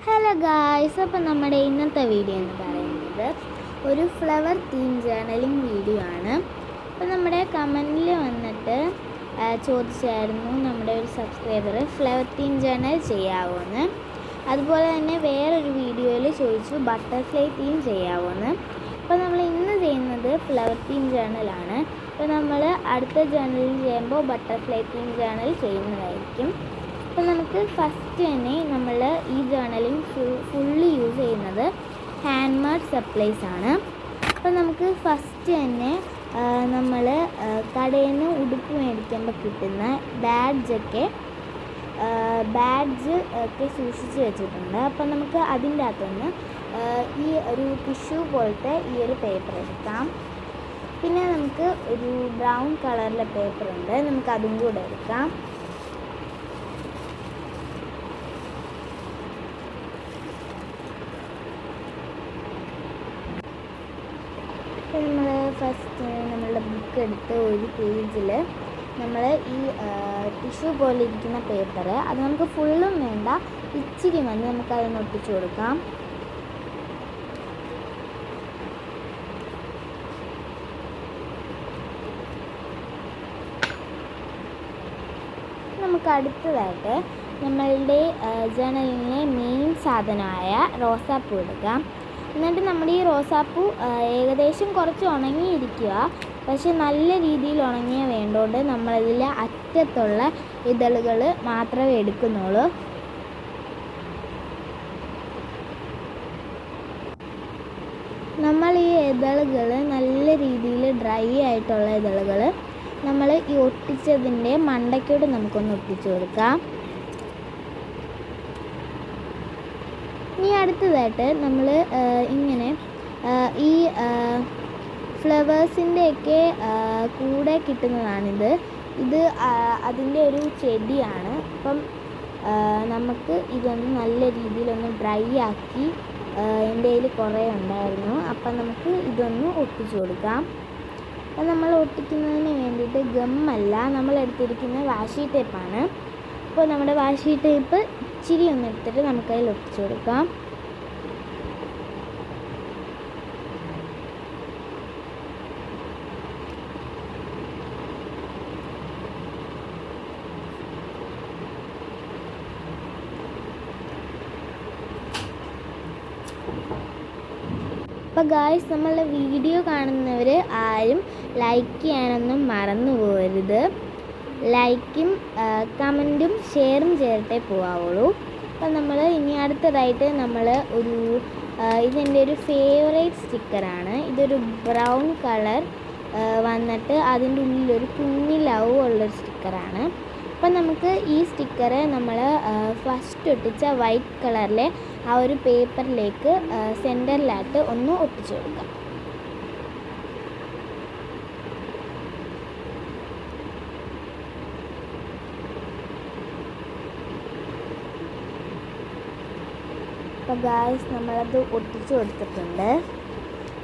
Hello guys, അപ്പോൾ നമ്മുടെ ഇന്നത്തെ വീഡിയോ എന്ന് പറയുന്നത് ഒരു ഫ്ലവർ തീം ജേർണലിംഗ് വീഡിയോ ആണ്. അപ്പോൾ നമ്മുടെ കമൻറ്റിൽ വന്നിട്ട് ചോദിച്ചായിരുന്നു നമ്മുടെ ഒരു സബ്സ്ക്രൈബർ ഫ്ലവർ തീം ജേർണൽ ചെയ്യാവോന്ന്. അതുപോലെ തന്നെ വേറൊരു വീഡിയോയിൽ ചോദിച്ചു ബട്ടർഫ്ലൈ തീം ചെയ്യാവോന്ന്. അപ്പോൾ നമ്മൾ ഇന്ന് ചെയ്യുന്നത് ഫ്ലവർ തീം ജേർണലാണ്. അപ്പോൾ നമ്മൾ അടുത്ത ജേർണലിൽ ചെയ്യുമ്പോൾ ബട്ടർഫ്ലൈ തീം ജേർണൽ ചെയ്യുന്നതായിരിക്കും. അപ്പോൾ നമുക്ക് ഫസ്റ്റ് തന്നെ നമ്മൾ ഈ ജേർണലിംഗ് ഫുള്ളി യൂസ് ചെയ്യുന്നത് ഹാൻഡ് മെയ്ഡ് സപ്ലൈസ് ആണ്. അപ്പോൾ നമുക്ക് ഫസ്റ്റ് തന്നെ നമ്മൾ കടയിൽ നിന്ന് ഉടുപ്പ് മേടിക്കുമ്പോൾ കിട്ടുന്ന ബാഡ്ജ് ഒക്കെ സൂക്ഷിച്ച് വെച്ചിട്ടുണ്ട്. അപ്പോൾ നമുക്ക് അതിൻ്റെ അകത്തുനിന്ന് ഈ ഒരു ടിഷ്യൂ പോലത്തെ ഈ ഒരു പേപ്പർ എടുക്കാം. പിന്നെ നമുക്ക് ഒരു ബ്രൗൺ കളറിലെ പേപ്പറുണ്ട്, നമുക്ക് അതും കൂടെ എടുക്കാം. നമ്മൾ ഫസ്റ്റ് നമ്മളുടെ ബുക്ക് എടുത്ത് ഒരു പേജിൽ നമ്മൾ ഈ ടിഷ്യൂ പോലെ ഇരിക്കുന്ന പേപ്പർ അത് നമുക്ക് ഫുള്ളും വേണ്ട, ഇച്ചിരി മതി, നമുക്കതൊന്ന് ഒട്ടിച്ചു കൊടുക്കാം. നമുക്ക് അടുത്തതായിട്ട് നമ്മളുടെ ജേർണലിലെ മെയിൻ സാധനമായ റോസാപ്പൂ എടുക്കാം. എന്നിട്ട് നമ്മുടെ ഈ റോസാപ്പൂ ഏകദേശം കുറച്ച് ഉണങ്ങിയിരിക്കുക, പക്ഷെ നല്ല രീതിയിൽ ഉണങ്ങിയ വേണ്ടോണ്ട് നമ്മളിതിൽ അറ്റത്തുള്ള ഇതളുകൾ മാത്രമേ എടുക്കുന്നുള്ളൂ. നമ്മൾ ഈ ഇതളുകൾ നല്ല രീതിയിൽ ഡ്രൈ ആയിട്ടുള്ള ഇതളുകൾ നമ്മൾ ഈ ഒട്ടിച്ചതിൻ്റെ മണ്ടയ്ക്കോട്ട് നമുക്കൊന്ന് ഒട്ടിച്ചു കൊടുക്കാം. ഇനി അടുത്തതായിട്ട് നമ്മൾ ഇങ്ങനെ ഈ ഫ്ലവേഴ്സിൻ്റെയൊക്കെ കൂടെ കിട്ടുന്നതാണിത്. ഇത് അതിൻ്റെ ഒരു ചെടിയാണ്. അപ്പം നമുക്ക് ഇതൊന്ന് നല്ല രീതിയിലൊന്ന് ഡ്രൈ ആക്കി, എൻ്റെ കയ്യിൽ കുറേ ഉണ്ടായിരുന്നു, അപ്പം നമുക്ക് ഇതൊന്ന് ഒട്ടിച്ചു കൊടുക്കാം. അപ്പം നമ്മൾ ഒട്ടിക്കുന്നതിന് വേണ്ടിയിട്ട് ഗമ്മല്ല, നമ്മൾ എടുത്തിരിക്കുന്ന വാഷി ടേപ്പാണ്. അപ്പോൾ നമ്മുടെ വാഷി ടേപ്പ് ഇച്ചിരി ഒന്ന് എടുത്തിട്ട് നമുക്കതിൽ ഒട്ടിച്ചു കൊടുക്കാം. അപ്പോൾ ഗായ്സ്, നമ്മളുടെ വീഡിയോ കാണുന്നവർ ആരും ലൈക്ക് ചെയ്യാനൊന്നും മറന്നു പോകരുത്. ലൈക്കും കമൻറ്റും ഷെയറും ചെയ്തിട്ടേ പോകാവുള്ളൂ. അപ്പം നമ്മൾ ഇനി അടുത്തതായിട്ട് നമ്മൾ ഇതെൻ്റെ ഒരു ഫേവറേറ്റ് സ്റ്റിക്കറാണ്. ഇതൊരു ബ്രൗൺ കളർ വന്നിട്ട് അതിൻ്റെ ഉള്ളിലൊരു കുഞ്ഞി ലവ് ഉള്ളൊരു സ്റ്റിക്കറാണ്. അപ്പം നമുക്ക് ഈ സ്റ്റിക്കർ നമ്മൾ ഫസ്റ്റ് ഒട്ടിച്ച വൈറ്റ് കളറിലെ ആ ഒരു പേപ്പറിലേക്ക് സെൻറ്ററിലായിട്ട് ഒന്ന് ഒട്ടിച്ചു കൊടുക്കാം. അപ്പോൾ ഗായ്സ്, നമ്മളത് ഒട്ടിച്ചു കൊടുത്തിട്ടുണ്ട്.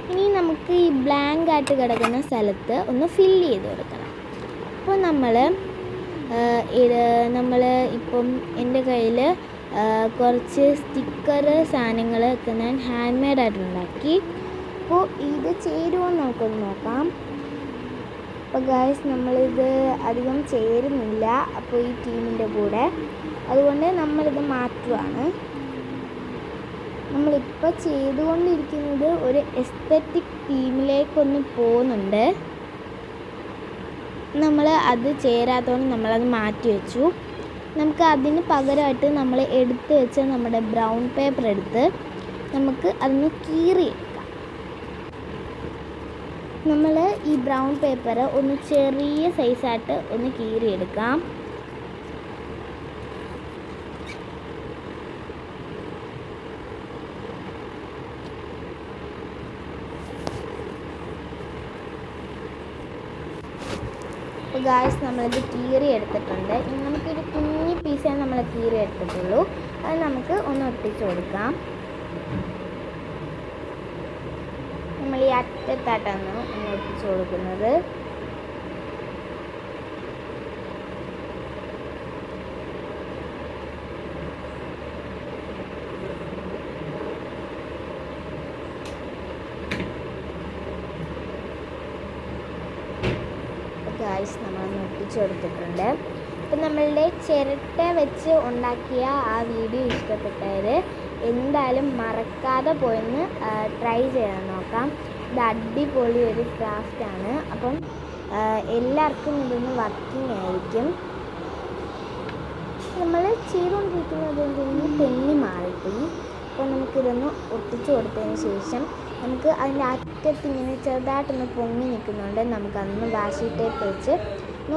ഇനി നമുക്ക് ഈ ബ്ലാങ്ക് ആയിട്ട് കിടക്കുന്ന സ്ഥലത്ത് ഒന്ന് ഫില്ല് ചെയ്ത് കൊടുക്കണം. അപ്പോൾ നമ്മൾ ഇപ്പം എൻ്റെ കയ്യിൽ കുറച്ച് സ്റ്റിക്കർ സാധനങ്ങളൊക്കെ ഞാൻ ഹാൻഡ് മെയ്ഡായിട്ട് ഉണ്ടാക്കി. അപ്പോൾ ഇത് ചേരുമോ നമുക്കൊന്ന് നോക്കാം. അപ്പോൾ ഗായ്സ്, നമ്മളിത് അധികം ചേരുന്നില്ല അപ്പോൾ ഈ ടീമിൻ്റെ കൂടെ, അതുകൊണ്ട് നമ്മളിത് മാറ്റുവാണ്. നമ്മളിപ്പോൾ ചെയ്തുകൊണ്ടിരിക്കുന്നത് ഒരു എസ്തെറ്റിക് തീമിലേക്കൊന്ന് പോകുന്നുണ്ട്. നമ്മൾ അത് ചേരാത്തതുകൊണ്ട് നമ്മളത് മാറ്റി വെച്ചു. നമുക്ക് അതിന് പകരമായിട്ട് നമ്മൾ എടുത്ത് വെച്ച നമ്മുടെ ബ്രൗൺ പേപ്പർ എടുത്ത് നമുക്ക് അതൊന്ന് കീറിയെടുക്കാം. നമ്മൾ ഈ ബ്രൗൺ പേപ്പർ ഒന്ന് ചെറിയ സൈസായിട്ട് ഒന്ന് കീറിയെടുക്കാം. അപ്പോൾ ഗായ്സ്, നമ്മളിത് കീറി എടുത്തിട്ടുണ്ട്. ഇനി നമുക്കൊരു കുഞ്ഞി പീസേ നമ്മൾ കീറി എടുത്തിട്ടുള്ളൂ, അത് നമുക്ക് ഒന്ന് ഒട്ടിച്ചു കൊടുക്കാം. നമ്മൾ ഈ അറ്റത്തായിട്ടാണ് ഒന്ന് ഒട്ടിച്ചു കൊടുക്കുന്നത്. ഗൈസ് നമ്മളൊന്ന് ഒട്ടിച്ചു കൊടുത്തിട്ടുണ്ട്. അപ്പം നമ്മളുടെ ചിരട്ട വെച്ച് ഉണ്ടാക്കിയ ആ വീഡിയോ ഇഷ്ടപ്പെട്ടവർ എന്തായാലും മറക്കാതെ പോയൊന്ന് ട്രൈ ചെയ്ത് നോക്കാം. ഇത് അടിപൊളി ഒരു ക്രാഫ്റ്റാണ്. അപ്പം എല്ലാവർക്കും ഇതൊന്ന് വർക്കിംഗ് ആയിരിക്കും. നമ്മൾ ചെയ്തുകൊണ്ടിരിക്കുന്നത് തെന്നി മാറിപ്പോയി. അപ്പോൾ നമുക്കിതൊന്ന് ഒട്ടിച്ചു കൊടുത്തതിന് ശേഷം നമുക്ക് അതിൻ്റെ അറ്റത്ത് ഇങ്ങനെ ചെറുതായിട്ടൊന്ന് പൊങ്ങി നിൽക്കുന്നുണ്ട്. നമുക്കതൊന്ന് വാഷി ടേപ്പ് വെച്ച്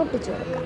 ഒട്ടിച്ചു കൊടുക്കാം.